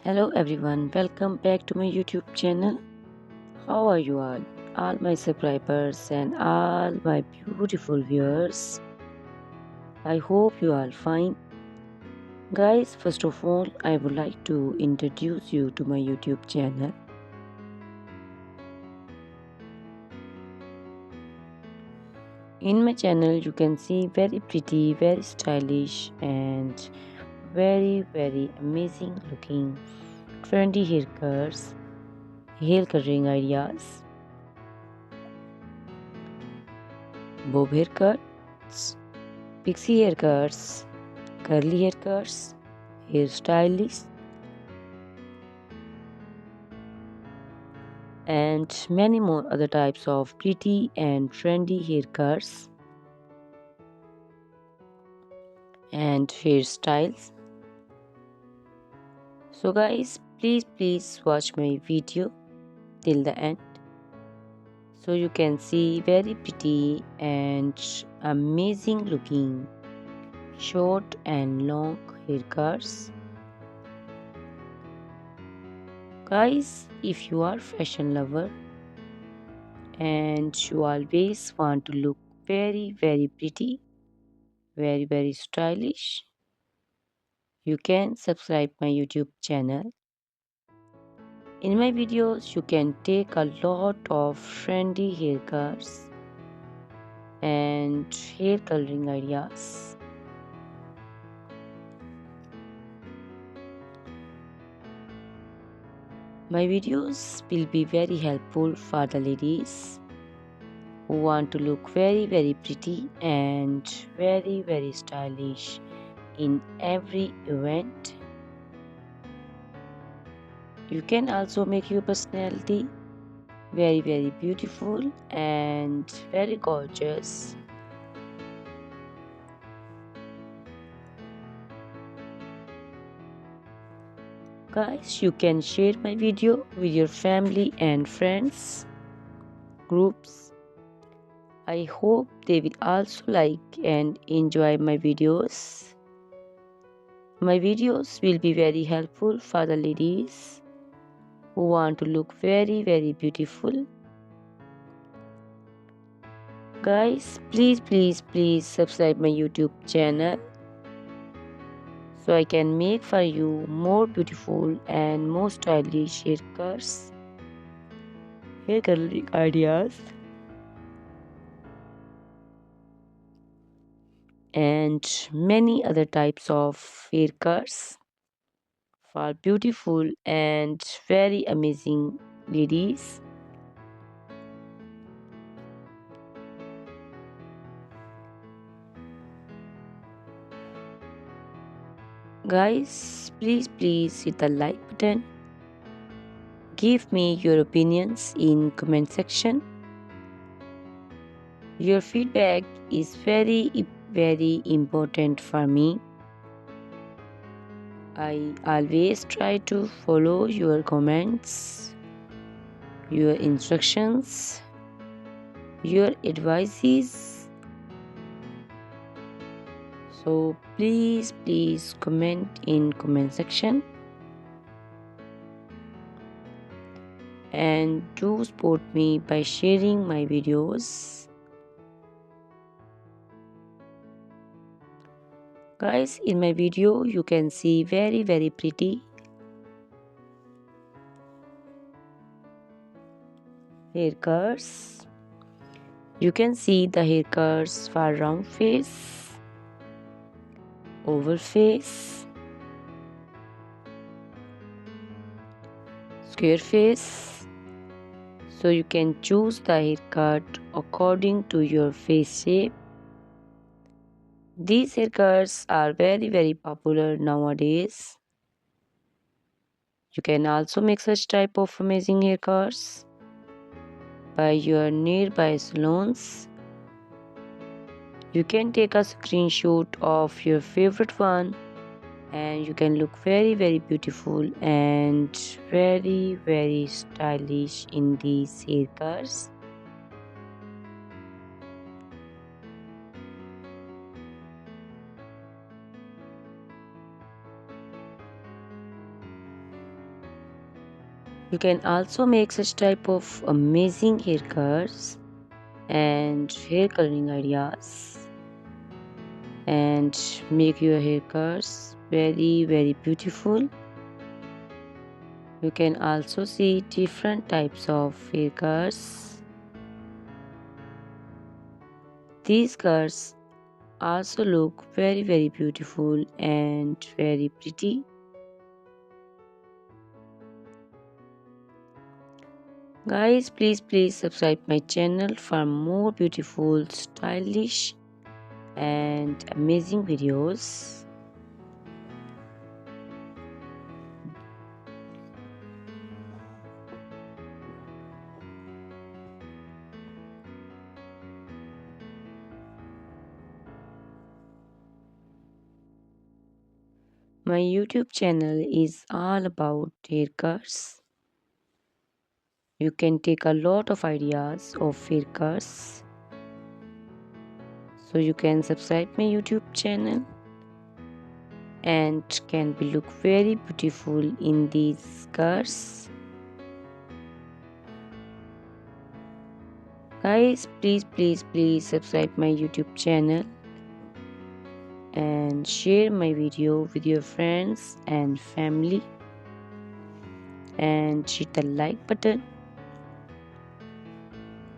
Hello everyone, welcome back to my YouTube channel. How are you all my subscribers and all my beautiful viewers? I hope you are fine. Guys, first of all, I would like to introduce you to my YouTube channel. In my channel, you can see very pretty, very stylish, and very amazing looking trendy haircuts, hair coloring ideas, bob haircuts, pixie haircuts, curly haircuts, hairstylists, and many more other types of pretty and trendy haircuts and hairstyles. So guys, please watch my video till the end so you can see very pretty and amazing looking short and long haircuts. Guys, if you are fashion lover and you always want to look very pretty, very stylish, you can subscribe my YouTube channel. In my videos, you can take a lot of trendy haircuts and hair coloring ideas. My videos will be very helpful for the ladies who want to look very pretty and very stylish in every event. You can also make your personality very beautiful and very gorgeous. Guys, you can share my video with your family and friends groups. I hope they will also like and enjoy my videos. My videos will be very helpful for the ladies who want to look very beautiful. Guys, please subscribe my YouTube channel so I can make for you more beautiful and more stylish haircuts, hair coloring ideas, and many other types of haircuts for beautiful and very amazing ladies. Guys, please hit the like button. Give me your opinions in comment section. Your feedback is very important for me. I always try to follow your comments, your instructions, your advices. So please comment in comment section and do support me by sharing my videos. Guys, in my video you can see very pretty haircuts. You can see the haircuts for round face, oval face, square face. So you can choose the haircut according to your face shape. These haircuts are very popular nowadays. You can also make such type of amazing haircuts by your nearby salons. You can take a screenshot of your favorite one and you can look very beautiful and very stylish in these haircuts. You can also make such type of amazing haircuts and hair coloring ideas and make your haircuts very beautiful. You can also see different types of haircuts. These cuts also look very beautiful and very pretty. Guys, please subscribe my channel for more beautiful, stylish and amazing videos. My YouTube channel is all about haircuts. You can take a lot of ideas of haircuts. So you can subscribe my YouTube channel and can be look very beautiful in these cars. Guys, please subscribe my YouTube channel and share my video with your friends and family and hit the like button.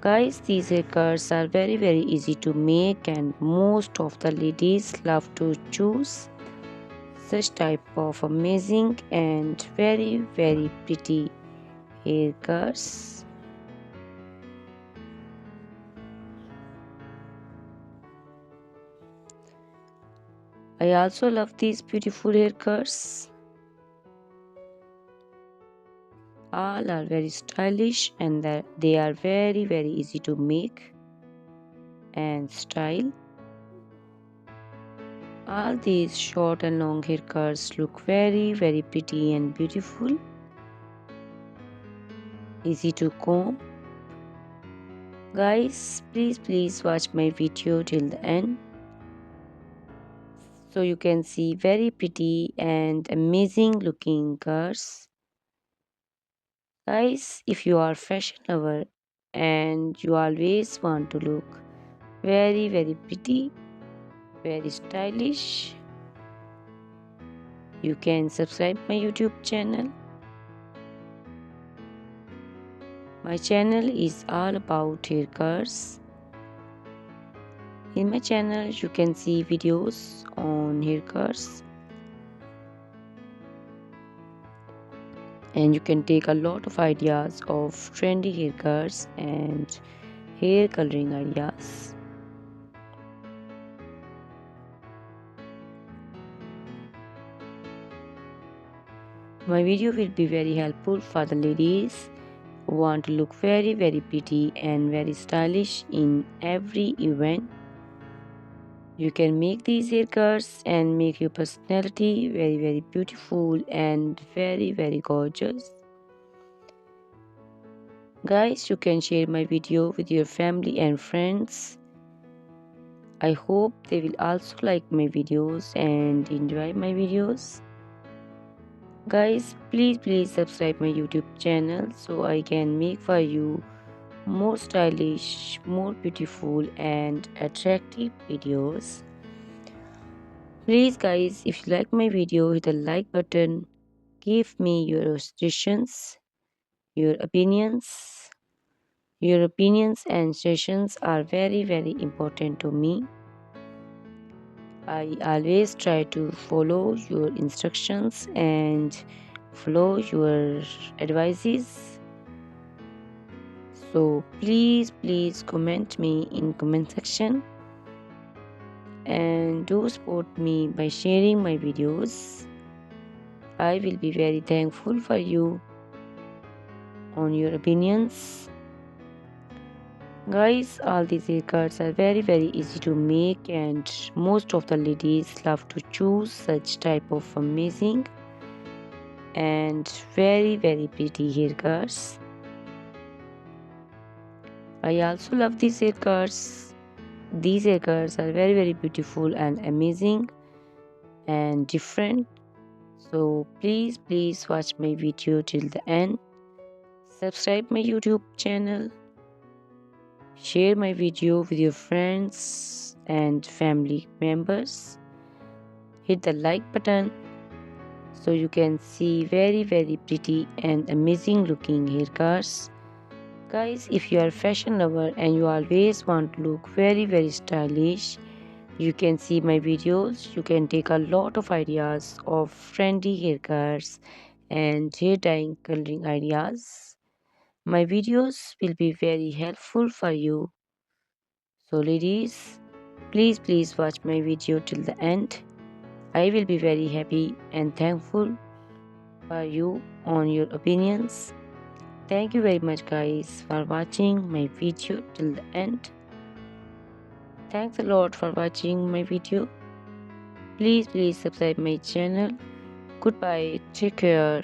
Guys, these haircuts are very easy to make and most of the ladies love to choose such type of amazing and very pretty haircuts. I also love these beautiful haircuts. All are very stylish and they are very easy to make and style. All these short and long haircuts look very pretty and beautiful. Easy to comb. Guys, please watch my video till the end so you can see very pretty and amazing looking cars. Guys, if you are fashion lover and you always want to look very pretty, very stylish, you can subscribe my YouTube channel. My channel is all about haircuts. In my channel you can see videos on haircuts and you can take a lot of ideas of trendy haircuts and hair coloring ideas. My video will be very helpful for the ladies who want to look very pretty and very stylish in every event. You can make these haircuts and make your personality very beautiful and very gorgeous. Guys, you can share my video with your family and friends. I hope they will also like my videos and enjoy my videos. Guys, please subscribe my YouTube channel so I can make for you more stylish, more beautiful and attractive videos. Please guys, if you like my video, hit the like button. Give me your suggestions, your opinions. Your opinions and suggestions are very important to me. I always try to follow your instructions and follow your advices. So please comment me in comment section and do support me by sharing my videos. I will be very thankful for you on your opinions. Guys, all these haircuts are very easy to make and most of the ladies love to choose such type of amazing and very pretty haircuts. I also love these haircuts. These haircuts are very beautiful and amazing and different. So please watch my video till the end Subscribe my YouTube channel. Share my video with your friends and family members. Hit the like button so you can see very pretty and amazing looking haircuts. Guys, if you are a fashion lover and you always want to look very stylish, you can see my videos. You can take a lot of ideas of trendy haircuts and hair dyeing coloring ideas. My videos will be very helpful for you. So ladies, please watch my video till the end. I will be very happy and thankful for you on your opinions. Thank you very much guys for watching my video till the end. Thanks a lot for watching my video. Please subscribe my channel. Goodbye. Take care.